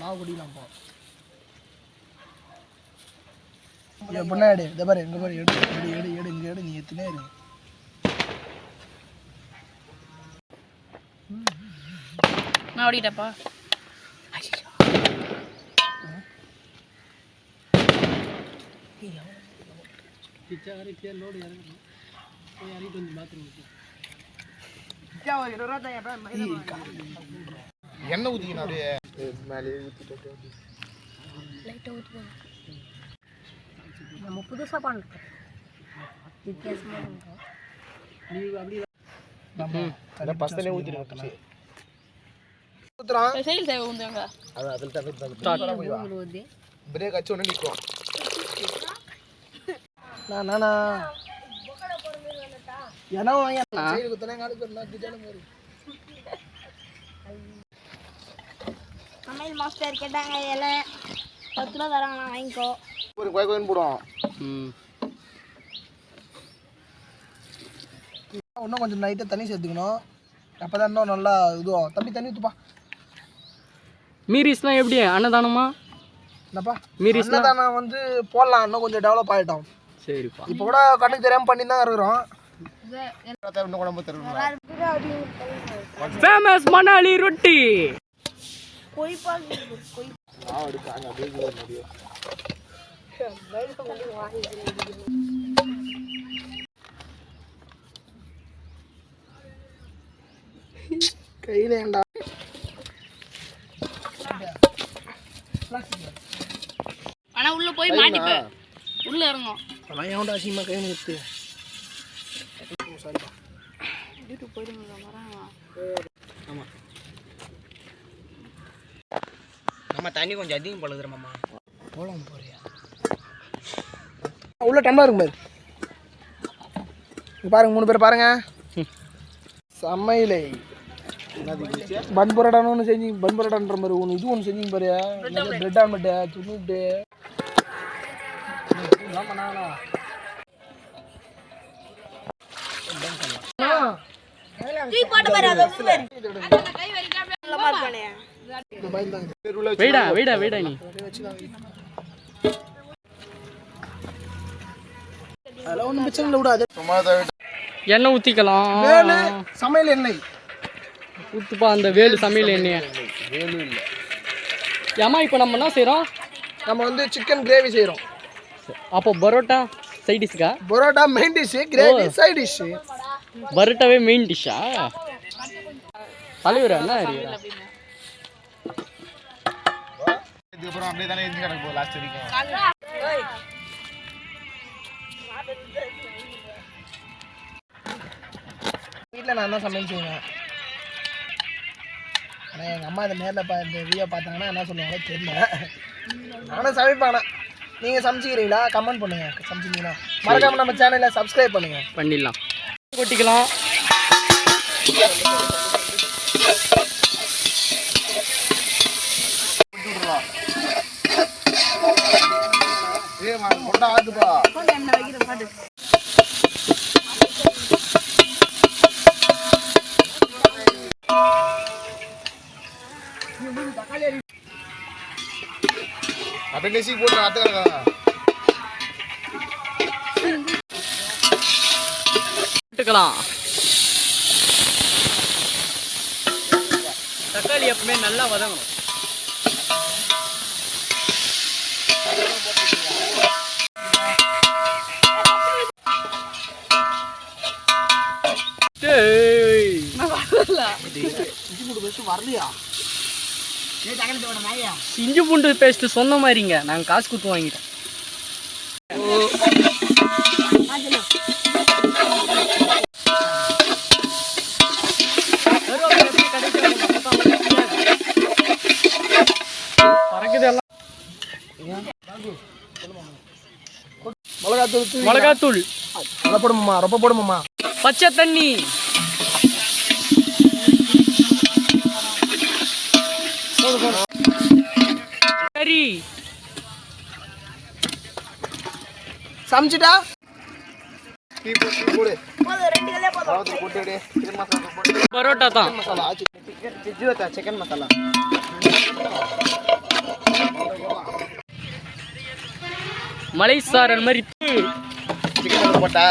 மாவு குடிக்கலாம் போ. பின்னாடி இந்த பாரு எங்க பாரு எடு எடு எடு எடு இங்க எடு நீ எத்தனே இரு. நான் ஓடிட்டப்பா. கிச்சா வரை கே லோட் இறங்கணும். போய் இறங்கிட்டு வந்து பாத்ரூம் ஊத்து. கிச்சா ஒரு 20 ரூபாய் தான் அப்ப எண்ணெய் ஊத்திக்கணும் அப்படியே மேலே ஊத்திட்டு லைட்டா ஊத்து. நம்ம புதுசா பண்றோம். வித்தியாசமா பண்றோம். நீ அப்படியே நம்ம அத பஸ்தனே ஊத்திடுங்க. ஊத்துறான். செயல் சேவை ஊத்துங்க. அது அதில தான் ஸ்டார்ட் போய் பிரேக் அடிச்ச உடனே நிக்கும். நானா ஏனா வாங்க சைடு குத்தனே காலுக்கு நான் கிட்டல மாதிரி. சமையல் மாஸ்டர் கேட்டாங்க இலை 10 கிலோ தராங்க வாங்கிக்கோ. ஒரு கோயின் போடுவோம். இன்னும் கொஞ்சம் நைட்டா தண்ணி சேர்த்துக்கணும். அப்பதான் இன்னும் நல்லா இதுவும். தம்பி தண்ணி ஊத்துப்பா. மீரிஸ்லாம் எப்படி அன்னதானமா? என்னப்பா மீரிஸ் அன்னதானம் வந்து போடலாம், இன்னும் கொஞ்சம் டெவலப் ஆகிட்டோம். சரிப்பா. இப்போ கூட கண்ணுக்கு தெரியாமல் பண்ணி தான் இருக்கிறோம். ஃபேமஸ் மணாலி ரொட்டி. கையில ஏண்டா ஆனா உள்ள போய் மாட்டிப்ப. உள்ள இறங்கும். நான் ஏன்டா அசிங்கமா கை நிறுத்து. சாரிப்பா. வீட்டுக்கு போயிடுங்க வராங்க. ஆமா. நம்ம தண்ணி கொஞ்சம் அதிகம் பழுகுற மாமா. போலாம் போறியா? உள்ள டம்ளர் இருக்கு பாரு. இங்க பாருங்க 3 பேர் பாருங்க. சமையலை பன் பரோட்டான்னு ஒன்று செஞ்சு பன் பரோட்டான்ற மாதிரி ஒன்று இது ஒன்று செஞ்சுங்க பாரு. பிரெட் ஆம்லெட் துணுட்டு பண்ணாங்களா எண்ணெய் ஊத்திக்கலாம். சமையல் எண்ணெய் ஊத்துப்பா. அந்த வேலு சமையல் எண்ணெய் வேலு இல்லை. ஏமா இப்போ நம்ம என்ன செய்கிறோம்? நம்ம வந்து சிக்கன் கிரேவி செய்கிறோம். அப்போ பரோட்டா சைட் டிஷ்க்கா? Parotta main dish, gravy side dish. பரோட்டாவே மெயின் டிஷ்ஷா? தலைவர் என்ன அறியா? இதுக்கப்புறம் அப்படியே தானே இருந்து கிடக்கு லாஸ்ட் வரைக்கும். வீட்டில் நான் தான் சமையல் செய்வேன். ஆனால் எங்கள் அம்மா இந்த நேரில் இந்த வீடியோ பார்த்தாங்கன்னா என்ன சொல்லுவாங்க தெரியல. நானும் சமைப்பானே. நீங்கள் சமைச்சிக்கிறீங்களா? கமெண்ட் பண்ணுங்கள். சமைச்சிங்கன்னா மறக்காமல் நம்ம சேனலை சப்ஸ்கிரைப் பண்ணுங்கள். பண்ணிடலாம். கொட்டிக்கலாம். ஆகுதுப்பா. அப்படியே நெசி போட்டு அத்துக்கறங்க. போட்டுக்கலாம். தக்காளி எப்பவுமே நல்லா வதங்கணும். இஞ்சி பூண்டு பேஸ்ட் சொன்ன மாதிரிங்க. நாங்கள் காசு கொடுத்து வாங்கிட்டோம். மிளகாத்தூள் போடுமாம்மா, ரொம்ப போடுமாம்மா. பச்சை தண்ணி, கறி. சமைச்சிட்டா பரோட்டா தான். சிக்கன் மசாலா மலை சாரல் மாதிரி சிக்கன் போட்டா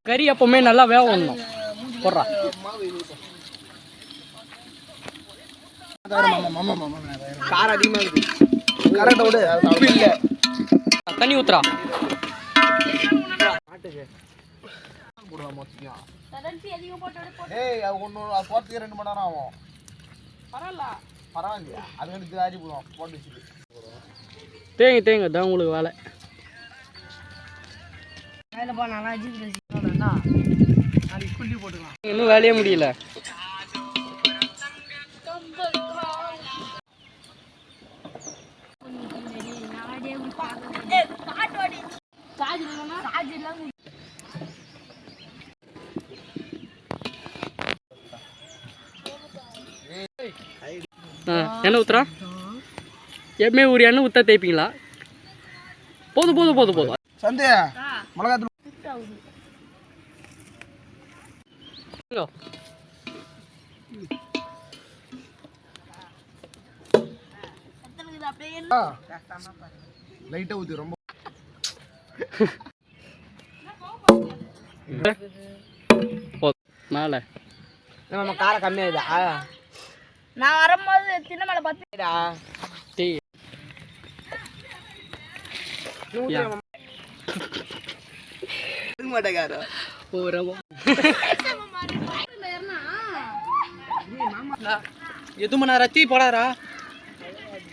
கறி எப்பவுமே நல்லா வேகணும் போடுறா. காரம் அதிகமா இருக்கு. கரெக்டா விடு. உப்பு இல்ல. தண்ணி ஊத்துறா. ஏய் அது ஒண்ணு அது போறதுக்கு 2 மணி நேரம் ஆகும். பரவாயில்லையா? அது வந்து ஆடி போடும் போட்டு வச்சுட்டு. தேங்க தான் உங்களுக்கு வேலை. இன்னும் வேலையே முடியல. எண்ணெய் ஊத்துறா. எப்பவுமே ஒரு எண்ணெய் ஊற்றா தேய்ப்பீங்களா? போதும் சந்தே மிளகாத்தூள் லைட்டா ஊத்தி ரொம்ப மேல நம்ம காரம் கம்மியாகுதா? நான் வரும்போது சின்ன மேல பார்த்துடா. டீ மாட்டேங்காரோ எது மணி நேரம் தீ போடாரா.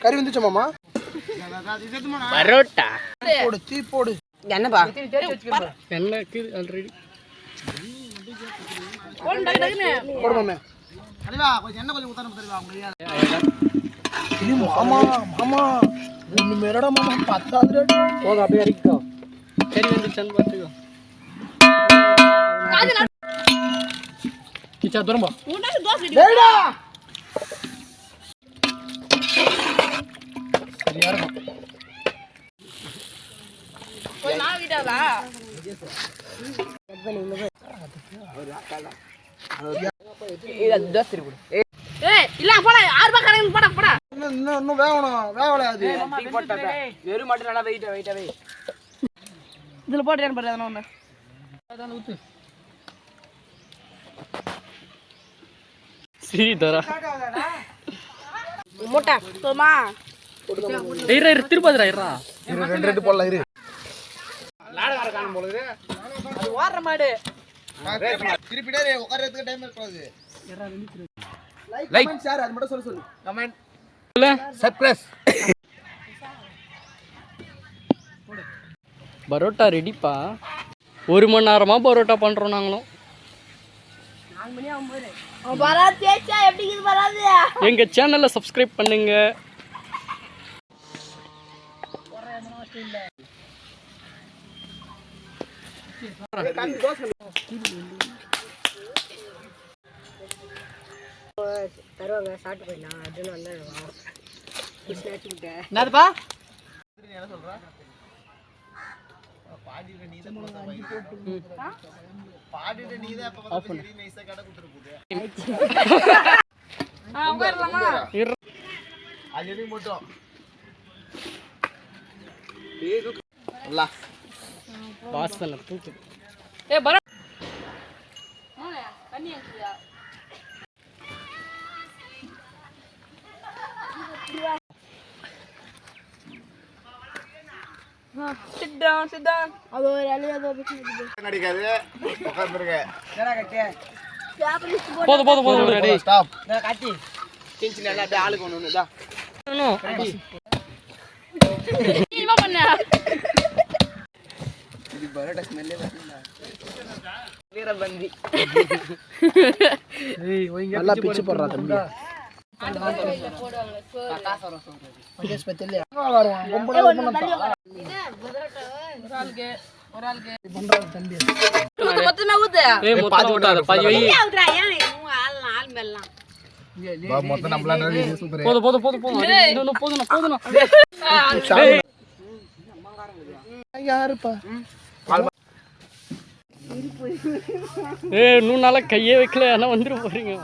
கறி வந்துச்சு மாமா. பரோட்டா போடு தீ போடு. என்னப்பா எண்ணெய்க்கு ஆல்ரெடி போடு மாமே. அடிவா கொஞ்சம் எண்ணெய் கொஞ்சம் ஊத்தணும் தெரியுமா உங்களுக்கு? இது மாமா ஒண்ணு மேலடா மாமா 10 ரேட் போதும். அப்படியே இறக்கிக்கோ. சரி வந்துச்சான்னு பார்த்துக்கோ. கிச்சா தூரம் போ. டேடா சரியா இருக்கும். போய் நான் விடாதா? ஏய் இல்ல போடா 6 ரூபாய் கணக்கு போடா. இன்னும் வேகணும் அது. வெறும் மட்டும் நல்லா வெயிட்டா வை. இதுல போடுறேன் பாரு அதன ஒண்ணு. அதான் ஊத்து. சரி தரா. மூட்டை போமா. இரு திருப்பதிரா இருடா. இரு 2 ரேட் போடலாம் இரு. லாடகார காணும் போல இருக்கு. அது ஓடுற மாடு. திருப்பிடே உட்கார்றதுக்கு டைம் இருக்காது. லைக் கமெண்ட் ஷேர் அது மட்டும் சொல்லு. கமெண்ட் இல்ல சப்ஸ்கிரைப். பரோட்டா ரெடிப்பா. 1 மணி நேரமா பரோட்டா பண்றோம் நாங்களும். 4 மணி ஆகும்போது வராதேச்சா எப்படி இது வராது? எங்க சேனலை சப்ஸ்கிரைப் பண்ணுங்க. தருவாங்க சாப்பிட்டு போயிடலாம் அதுன்னு வந்தா என்னதுப்பா? என்ன சொல்ற? பாடிட்ட நீதான் பாடிட்ட நீதான் அப்ப வந்து நைஸா கடை குடுத்துற போகுது. உட்காரலாமா? அது எது மட்டும் அல்லா வாசல்ல தூக்கு. ஏய் பரோ தண்ணி அடிச்சியா? Sit down. அது ஒரு அழியாத நடிக்காது உட்கார்ந்துருங்க. நேரா கட்டி. போதும் ரெடி. ஸ்டாப். நான் கட்டி. சின்ன நல்லா அப்படியே ஆளுக்கு ஒண்ணு இதா. நீமா பண்ண. இது பரோட்டா ஸ்மெல்லே வரல. வீர பந்தி. ஏய் ஓங்க நல்லா பிச்சு போடுறா தம்பி. போடுவாங்க. காசு வர சொல்றது. பஜேஸ் பத்தலையா? வருவான். பொம்பளை பண்ணா. ஒரு ஆளுக்கு பண்றாங்க தம்பி. மொத்தமா ஊத்து. ஏய் மொத்தம் ஊத்தாத. பாதி வை. ஊத்துறா ஏன் உங்க ஆள் மேலாம். பா மொத்தம் நம்மள நிறைய சூப்பர். போதும். இன்னும் போதும். யாருப்பா? ஏய் இன்னும் நாளா கையே வைக்கல ஆனால் வந்துட போகிறீங்க.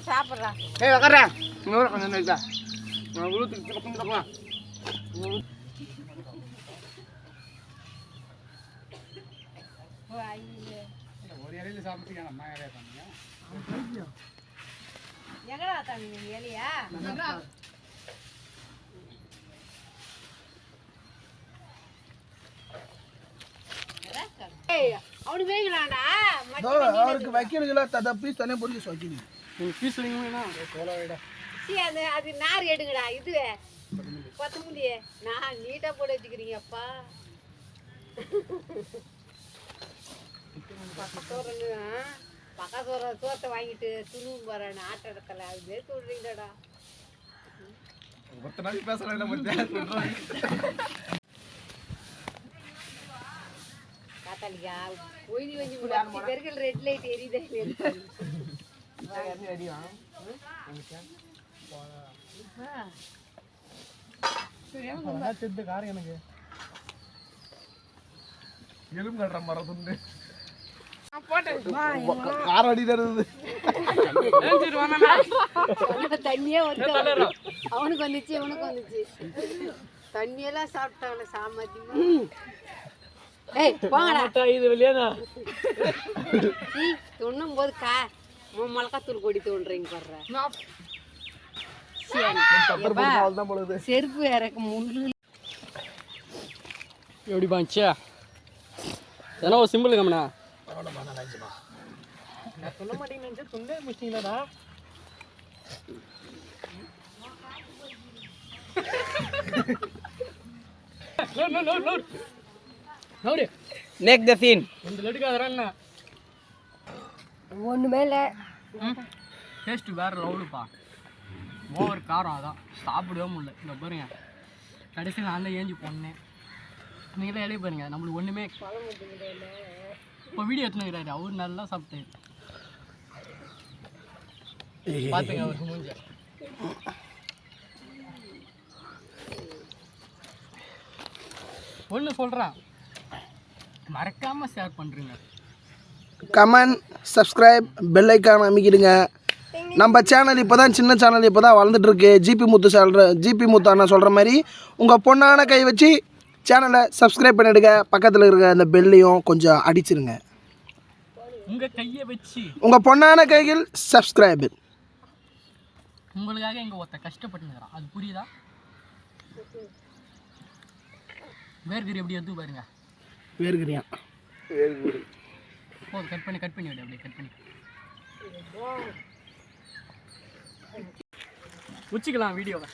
சாப்பிட்றேன். ஏய் உட்கார்றேன். இன்னொரு கொஞ்சம் இருக்கா நான் உளுத்துக்கு பக்கம் பார்க்கலாம். ஒரு இலையில சாப்பிட்டு அம்மா இலையா பண்ணீங்க. எங்கடா தம்பி இலையா? அவனுக்கு வைக்கலாம்டா. அவருக்கு வைக்கணுங்களா தத பீஸ் தானே பொறிச்சு வைக்கணும். பீஸ் வைக்கணும்னா அது நார் எடுங்கடா. இது கொத்தமல்லி நான் நீட்டா போட்டு வச்சுக்கிறீங்கப்பா. பக்கத்தோர சோத்தை வாங்கிட்டு துணு போறேன் ஆட்ட இடத்துல அது சொல்றீங்கடா. ஒருத்த நாளைக்கு பேசலாம் காத்தாலிக்கா ஒய்தி வஞ்சி பெருக்கல் ரெட் லைட் எரியுதே. காரம் எனக்கு எலும்பு கட்டுற மரம் துண்டு காரம் அடி தருது. தண்ணியே அவனுக்கு வந்துச்சு இவனுக்கு வந்துச்சு. தண்ணியெல்லாம் சாப்பிட்டாங்களே சாமர்த்தியமா. ஏய் போங்கடா இது வெளியேண்ணா துண்ணும் போது மிளகாத்தூள் கொடி தோன்றீங்க போடுற செருப்பு இறக்க முள்ளு எப்படி பாஞ்சியா ஏன்னா ஒரு சிம்பிள் கம்மனா சொல்ல மாட்டேங்க துண்டே முடிச்சிங்களாடா. நெக் த சீன் இந்த லெடுக்காதரா என்ன ஒண்ணுமே இல்லை. டேஸ்ட் வேற லெவலுப்பா. ஓவர் காரம் அதான் சாப்பிடவே முடியல. இங்கே பாருங்க கடைசியில் நான் தான் ஏஞ்சி போனேன். நீங்களே இலைய பாருங்க நம்மளுக்கு ஒன்றுமே இப்போ வீடியோ எடுத்துனுக்கிறாரு. அவர் நல்லா சாப்பிட்டாரு பார்த்துங்க அவருக்கு மூஞ்ச. ஒன்று சொல்கிறேன் மறக்காமல் ஷேர் பண்ணுறீங்க. கமெண்ட் சப்ஸ்கிரைப் பெல் ஐக்கான் அமைக்கிடுங்க. நம்ம சேனல் இப்போ தான் சின்ன சேனல் இப்போ தான் வளர்ந்துட்டுருக்கு. ஜிபி முத்து அண்ணா சொல்கிற மாதிரி உங்கள் பொண்ணான கை வச்சு சேனலை சப்ஸ்கிரைப் பண்ணிவிடுங்க. பக்கத்தில் இருக்க அந்த பெல்லையும் கொஞ்சம் அடிச்சிருங்க. உங்கள் கையை வச்சு உங்கள் பொண்ணான கைகள் சப்ஸ்கிரைப். உங்களுக்காக இங்கே ஒருத்த கஷ்டப்பட்டுங்கிறான் அது புரியுதா? வேர்கறி எப்படி எடுத்து பாருங்க. வேர்கறியா போதும் கட் பண்ணி விடு. அப்படியே கட் பண்ணி வச்சுக்கலாம் வீடியோவை.